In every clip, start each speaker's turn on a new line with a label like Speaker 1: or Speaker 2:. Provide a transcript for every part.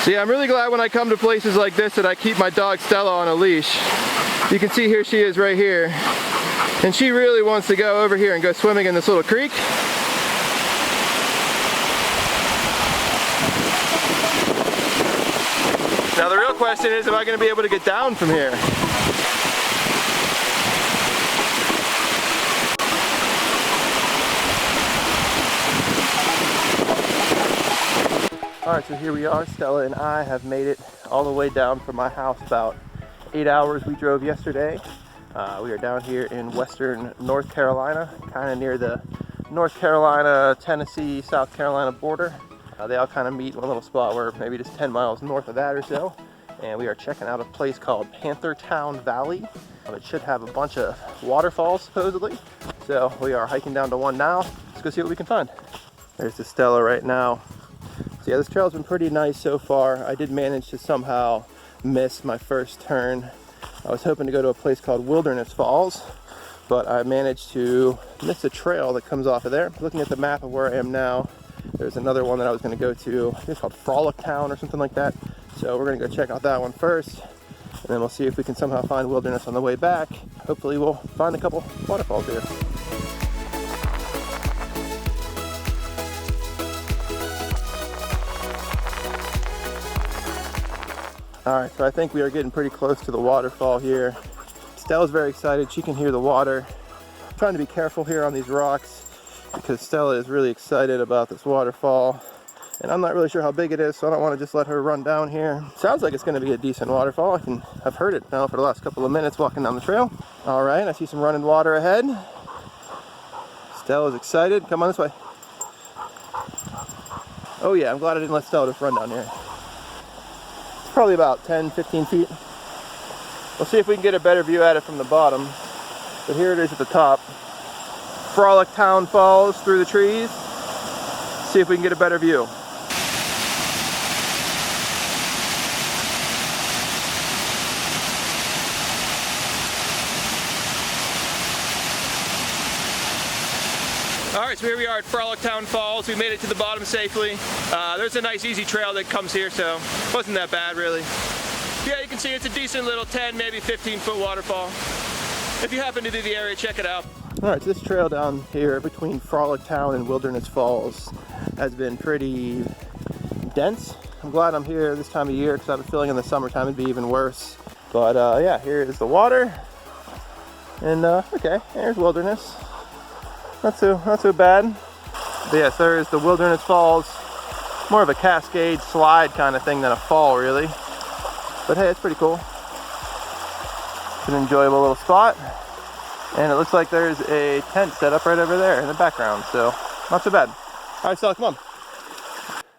Speaker 1: So yeah, I'm really glad when I come to places like this that I keep my dog Stella on a leash. You can see here she is right here. And she really wants to go over here and go swimming in this little creek. Now the real question is, am I going to be able to get down from here? Alright, so here we are. Stella and I have made it all the way down from my house. About 8 hours we drove yesterday. We are down here in western North Carolina, kind of near the North Carolina, Tennessee, South Carolina border. They all kind of meet in one little spot where maybe just 10 miles north of that or so. And we are checking out a place called Panthertown Valley. It should have a bunch of waterfalls supposedly. So we are hiking down to one now. Let's go see what we can find. There's the Stella right now. So yeah, this trail's been pretty nice so far. I did manage to somehow miss my first turn. I was hoping to go to a place called Wilderness Falls, but I managed to miss a trail that comes off of there. Looking at the map of where I am now, there's another one that I was going to go to. I think it's called Frolicktown or something like that. So we're going to go check out that one first, and then we'll see if we can somehow find wilderness on the way back. Hopefully we'll find a couple waterfalls here. Alright, so I think we are getting pretty close to the waterfall here. Stella's very excited. She can hear the water. I'm trying to be careful here on these rocks because Stella is really excited about this waterfall. And I'm not really sure how big it is, so I don't want to just let her run down here. Sounds like it's going to be a decent waterfall. I've heard it now for the last couple of minutes walking down the trail. Alright, I see some running water ahead. Stella's excited. Come on this way. Oh yeah, I'm glad I didn't let Stella just run down here. Probably about 10-15 feet. We'll see if we can get a better view at it from the bottom. But here it is at the top. Frolicktown Falls through the trees. See if we can get a better view. Alright, so here we are at Frolicktown Falls. We made it to the bottom safely. There's a nice easy trail that comes here, so it wasn't that bad really. Yeah, you can see it's a decent little 10, maybe 15-foot waterfall. If you happen to be in the area, check it out. Alright, so this trail down here between Frolicktown and Wilderness Falls has been pretty dense. I'm glad I'm here this time of year because I have a feeling in the summertime it'd be even worse. But yeah, here is the water. And okay, there's wilderness. Not so bad. But yes, there is the Wilderness Falls. More of a cascade slide kind of thing than a fall, really. But hey, it's pretty cool. It's an enjoyable little spot. And it looks like there's a tent set up right over there in the background, so not so bad. All right, Stella, come on.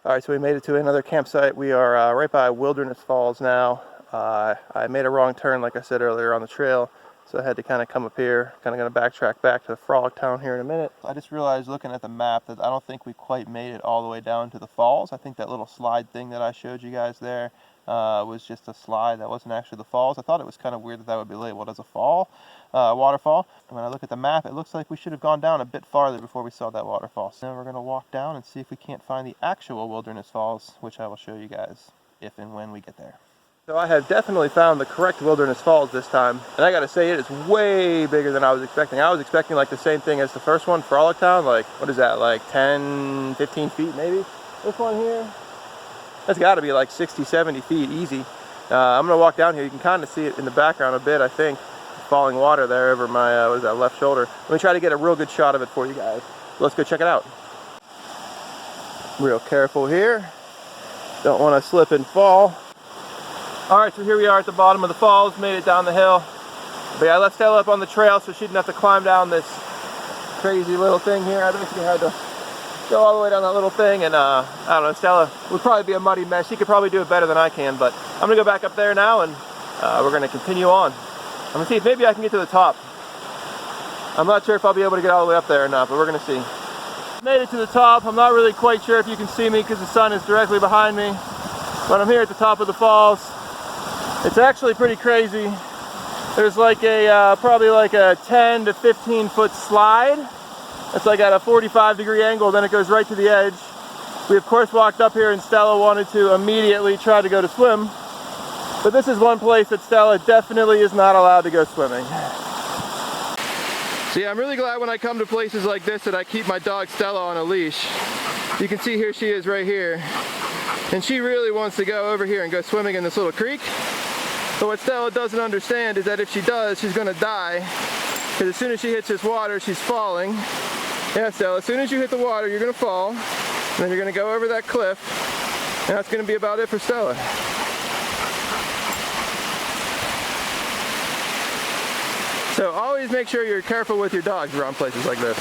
Speaker 1: All right, so we made it to another campsite. We are right by Wilderness Falls now. I made a wrong turn, like I said earlier, on the trail. So I had to kind of come up here, kind of going to backtrack back to the Frolicktown here in a minute. I just realized looking at the map that I don't think we quite made it all the way down to the falls. I think that little slide thing that I showed you guys there was just a slide. That wasn't actually the falls. I thought it was kind of weird that that would be labeled as a waterfall. And when I look at the map, it looks like we should have gone down a bit farther before we saw that waterfall. So now we're going to walk down and see if we can't find the actual Wilderness Falls, which I will show you guys if and when we get there. So I have definitely found the correct Wilderness Falls this time, and I gotta say it is way bigger than I was expecting. I was expecting like the same thing as the first one, Frolicktown, like, what is that, like 10, 15 feet maybe? This one here, that's gotta be like 60, 70 feet easy. I'm gonna walk down here. You can kind of see it in the background a bit, I think. Falling water there over my, what is that, left shoulder. Let me try to get a real good shot of it for you guys. Let's go check it out. Real careful here. Don't wanna slip and fall. Alright, so here we are at the bottom of the falls, made it down the hill. But yeah, I left Stella up on the trail so she didn't have to climb down this crazy little thing here. I basically had to go all the way down that little thing, and I don't know, Stella would probably be a muddy mess. She could probably do it better than I can, but I'm going to go back up there now, and we're going to continue on. I'm going to see if maybe I can get to the top. I'm not sure if I'll be able to get all the way up there or not, but we're going to see. Made it to the top. I'm not really quite sure if you can see me because the sun is directly behind me, but I'm here at the top of the falls. It's actually pretty crazy. There's like a probably like a 10 to 15 foot slide. It's like at a 45-degree angle, then it goes right to the edge. We of course walked up here and Stella wanted to immediately try to go to swim. But this is one place that Stella definitely is not allowed to go swimming. So yeah, I'm really glad when I come to places like this that I keep my dog Stella on a leash. You can see here she is right here. And she really wants to go over here and go swimming in this little creek. But what Stella doesn't understand is that if she does, she's gonna die. Because as soon as she hits this water, she's falling. Yeah, Stella, as soon as you hit the water, you're gonna fall. And then you're gonna go over that cliff. And that's gonna be about it for Stella. So always make sure you're careful with your dogs around places like this.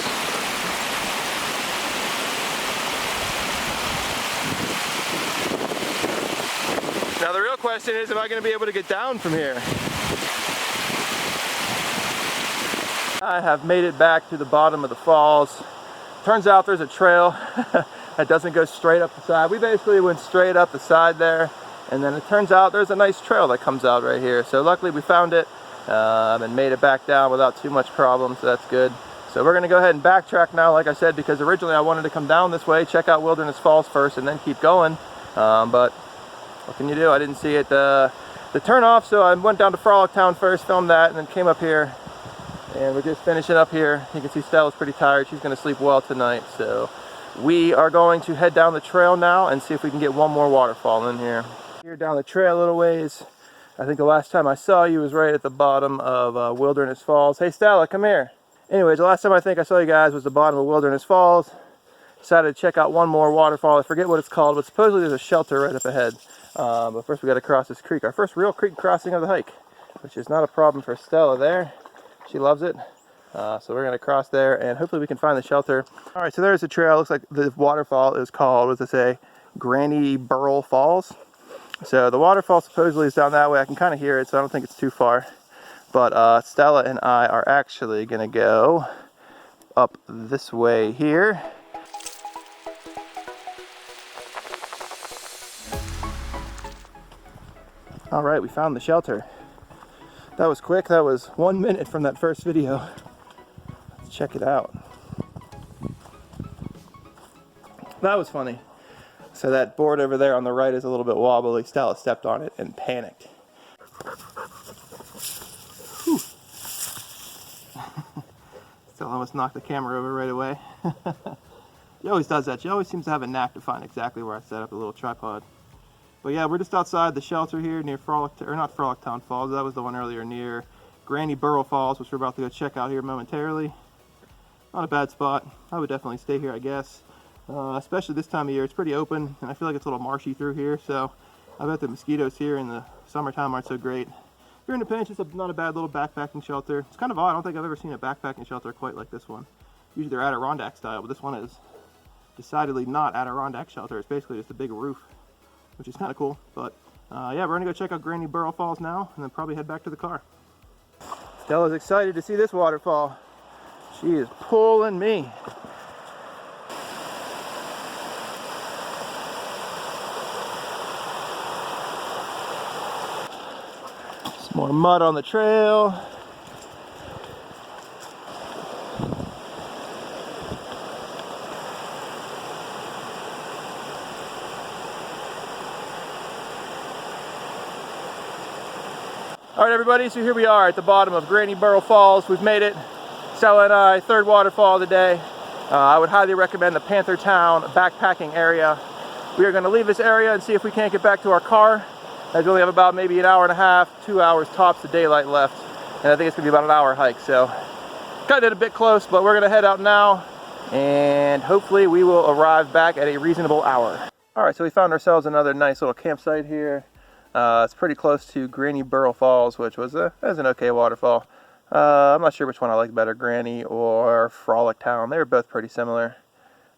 Speaker 1: Now the real question is, am I going to be able to get down from here? I have made it back to the bottom of the falls. Turns out there's a trail that doesn't go straight up the side. We basically went straight up the side there, and then it turns out there's a nice trail that comes out right here. So luckily we found it. And made it back down without too much problem, so that's good. So we're going to go ahead and backtrack now, like I said, because originally I wanted to come down this way, check out Wilderness Falls first, and then keep going. But what can you do? I didn't see it the turn off, so I went down to Frolicktown first, filmed that, and then came up here. And we're just finishing up here. You can see Stella's pretty tired. She's going to sleep well tonight. So we are going to head down the trail now and see if we can get one more waterfall in here. Here down the trail a little ways. I think the last time I saw you was right at the bottom of Wilderness Falls. Hey Stella, come here. Anyways, the last time I think I saw you guys was the bottom of Wilderness Falls. Decided to check out one more waterfall. I forget what it's called, but supposedly there's a shelter right up ahead. But first we got to cross this creek. Our first real creek crossing of the hike, which is not a problem for Stella there. She loves it. So we're going to cross there and hopefully we can find the shelter. All right, so there's the trail. Looks like the waterfall is called, what does it say? Granny Burrell Falls. So the waterfall supposedly is down that way. I can kind of hear it, so I don't think it's too far. But Stella and I are actually going to go up this way here. All right, we found the shelter. That was quick. That was 1 minute from that first video. Let's check it out. That was funny. So that board over there on the right is a little bit wobbly. Stella stepped on it and panicked. Stella almost knocked the camera over right away. She always does that. She always seems to have a knack to find exactly where I set up a little tripod. But yeah, we're just outside the shelter here near Frolicktown Falls. That was the one earlier near Granny Burrell Falls, which we're about to go check out here momentarily. Not a bad spot. I would definitely stay here, I guess. Especially this time of year. It's pretty open, and I feel like it's a little marshy through here, so I bet the mosquitoes here in the summertime aren't so great. If you're in a pinch, it's not a bad little backpacking shelter. It's kind of odd. I don't think I've ever seen a backpacking shelter quite like this one. Usually they're Adirondack style, but this one is decidedly not Adirondack shelter. It's basically just a big roof, which is kind of cool. But yeah, we're gonna go check out Granny Burrell Falls now, and then probably head back to the car. Stella's excited to see this waterfall. She is pulling me. Some more mud on the trail. All right, everybody, so here we are at the bottom of Granny Burrell Falls. We've made it. Stella and I, third waterfall of the day. I would highly recommend the Panthertown backpacking area. We are going to leave this area and see if we can't get back to our car, as we only have about maybe an hour and a half, 2 hours tops of daylight left. And I think it's going to be about an hour hike, so kind of a bit close, but we're going to head out now, and hopefully we will arrive back at a reasonable hour. All right, so we found ourselves another nice little campsite here. It's pretty close to Granny Burrell Falls, which was an okay waterfall. I'm not sure which one I liked better, Granny or Frolicktown. They were both pretty similar.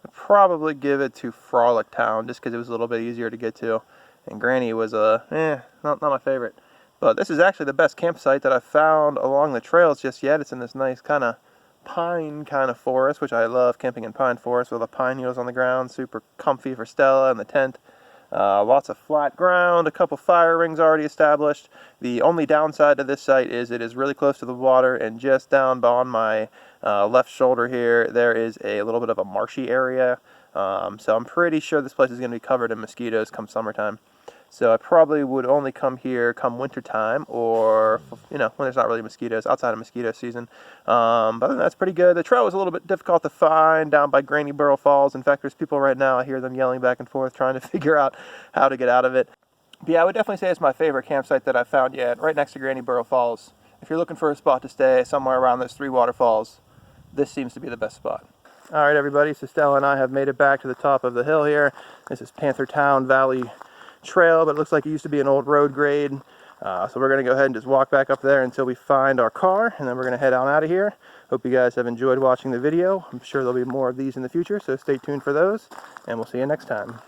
Speaker 1: I'd probably give it to Frolicktown just because it was a little bit easier to get to. And Granny was not my favorite. But this is actually the best campsite that I've found along the trails just yet. It's in this nice kind of pine kind of forest, which I love, camping in pine forest with the pine needles on the ground. Super comfy for Stella and the tent. Lots of flat ground, a couple fire rings already established. The only downside to this site is it is really close to the water, and just down on my left shoulder here there is a little bit of a marshy area.
Speaker 2: So I'm pretty sure this place is going to be covered in mosquitoes come summertime. So I probably would only come here come wintertime, or, you know, when there's not really mosquitoes, outside of mosquito season. But other than that, that's pretty good. The trail was a little bit difficult to find down by Granny Burrell Falls. In fact, there's people right now, I hear them yelling back and forth, trying to figure out how to get out of it. But yeah, I would definitely say it's my favorite campsite that I've found yet, right next to Granny Burrell Falls. If you're looking for a spot to stay somewhere around those 3 waterfalls, this seems to be the best spot. All right, everybody, so Stella and I have made it back to the top of the hill here. This is Panthertown Valley Trail, but it looks like it used to be an old road grade. So we're going to go ahead and just walk back up there until we find our car, and then we're going to head on out of here. Hope you guys have enjoyed watching the video. I'm sure there'll be more of these in the future, so stay tuned for those, and we'll see you next time.